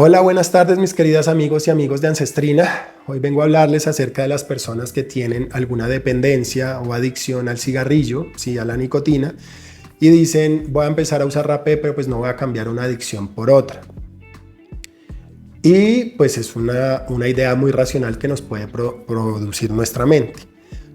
Hola, buenas tardes mis queridas amigos y amigos de Ancestrina. Hoy vengo a hablarles acerca de las personas que tienen alguna dependencia o adicción al cigarrillo, sí, a la nicotina, y dicen voy a empezar a usar rapé, pero pues no voy a cambiar una adicción por otra. Y pues es una idea muy racional que nos puede producir nuestra mente.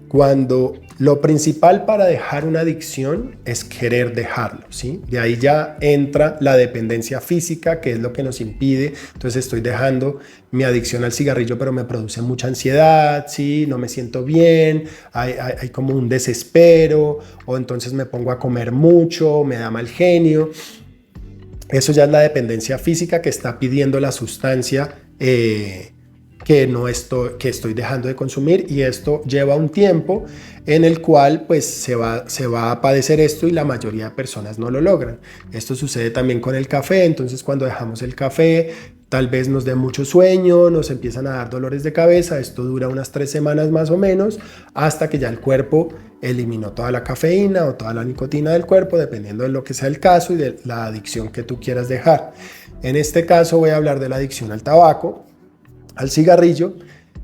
Cuando lo principal para dejar una adicción es querer dejarlo, ¿sí? De ahí ya entra la dependencia física, que es lo que nos impide. Entonces estoy dejando mi adicción al cigarrillo, pero me produce mucha ansiedad, ¿sí? No me siento bien, hay como un desespero, o entonces me pongo a comer mucho, me da mal genio. Eso ya es la dependencia física que está pidiendo la sustancia que estoy dejando de consumir, y esto lleva un tiempo en el cual pues se va a padecer esto y la mayoría de personas no lo logran. Esto sucede también con el café. Entonces cuando dejamos el café tal vez nos dé mucho sueño, nos empiezan a dar dolores de cabeza. Esto dura unas 3 semanas más o menos, hasta que ya el cuerpo eliminó toda la cafeína o toda la nicotina del cuerpo, dependiendo de lo que sea el caso y de la adicción que tú quieras dejar. En este caso voy a hablar de la adicción al tabaco, al cigarrillo,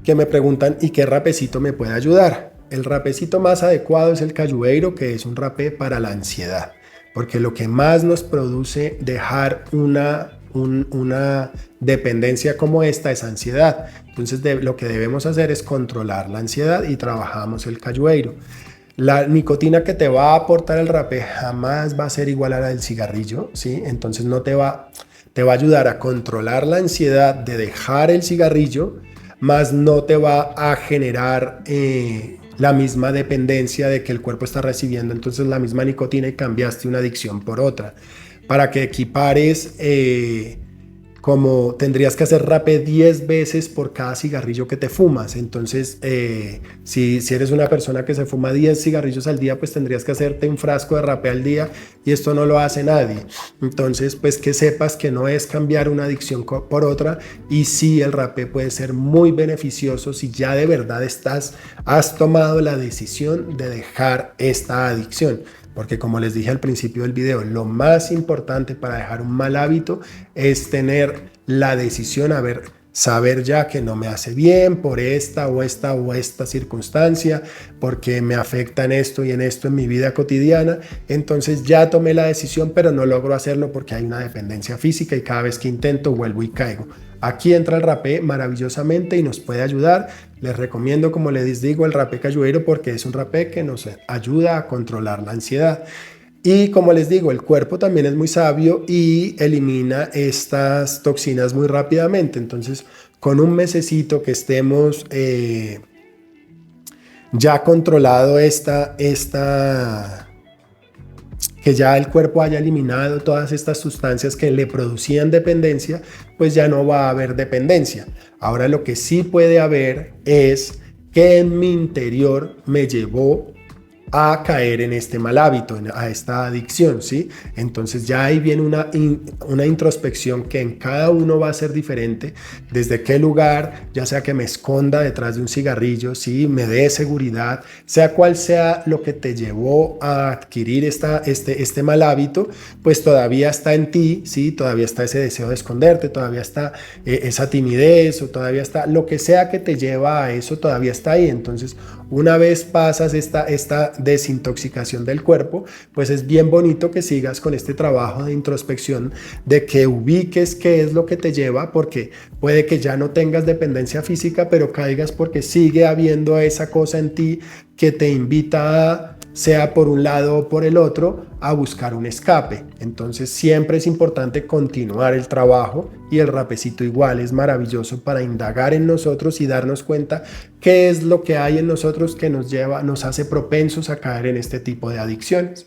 que me preguntan ¿y qué rapecito me puede ayudar? El rapecito más adecuado es el Cajueiro, que es un rapé para la ansiedad, porque lo que más nos produce dejar una dependencia como esta es ansiedad. Entonces lo que debemos hacer es controlar la ansiedad y trabajamos el Cajueiro. La nicotina que te va a aportar el rapé jamás va a ser igual a la del cigarrillo, ¿sí? Entonces te va a ayudar a controlar la ansiedad de dejar el cigarrillo, más no te va a generar la misma dependencia de que el cuerpo está recibiendo entonces la misma nicotina y cambiaste una adicción por otra. Para que equipares, como tendrías que hacer rapé 10 veces por cada cigarrillo que te fumas. Entonces, si eres una persona que se fuma 10 cigarrillos al día, pues tendrías que hacerte un frasco de rapé al día, y esto no lo hace nadie. Entonces, pues que sepas que no es cambiar una adicción por otra, y sí, el rapé puede ser muy beneficioso si ya de verdad has tomado la decisión de dejar esta adicción. Porque como les dije al principio del video, lo más importante para dejar un mal hábito es tener la decisión, saber ya que no me hace bien por esta circunstancia, porque me afecta en esto y en esto en mi vida cotidiana. Entonces ya tomé la decisión, pero no logro hacerlo porque hay una dependencia física y cada vez que intento vuelvo y caigo. Aquí entra el rapé maravillosamente y nos puede ayudar. Les recomiendo, como les digo, el rapé Cajueiro, porque es un rapé que nos ayuda a controlar la ansiedad. Y como les digo, el cuerpo también es muy sabio y elimina estas toxinas muy rápidamente. Entonces, con un mesecito que estemos ya controlado que ya el cuerpo haya eliminado todas estas sustancias que le producían dependencia, pues ya no va a haber dependencia. Ahora lo que sí puede haber es que en mi interior me llevó a caer en este mal hábito, a esta adicción, ¿sí? Entonces ya ahí viene una introspección que en cada uno va a ser diferente. Desde qué lugar, ya sea que me esconda detrás de un cigarrillo, ¿sí? Me dé seguridad, sea cual sea lo que te llevó a adquirir este mal hábito, pues todavía está en ti, ¿sí? Todavía está ese deseo de esconderte, todavía está esa timidez, o todavía está lo que sea que te lleva a eso, todavía está ahí. Entonces, una vez pasas esta desintoxicación del cuerpo, pues es bien bonito que sigas con este trabajo de introspección, de que ubiques qué es lo que te lleva, porque puede que ya no tengas dependencia física, pero caigas porque sigue habiendo esa cosa en ti que te invita a, sea por un lado o por el otro, a buscar un escape. Entonces siempre es importante continuar el trabajo, y el rapecito igual es maravilloso para indagar en nosotros y darnos cuenta qué es lo que hay en nosotros que nos hace propensos a caer en este tipo de adicciones.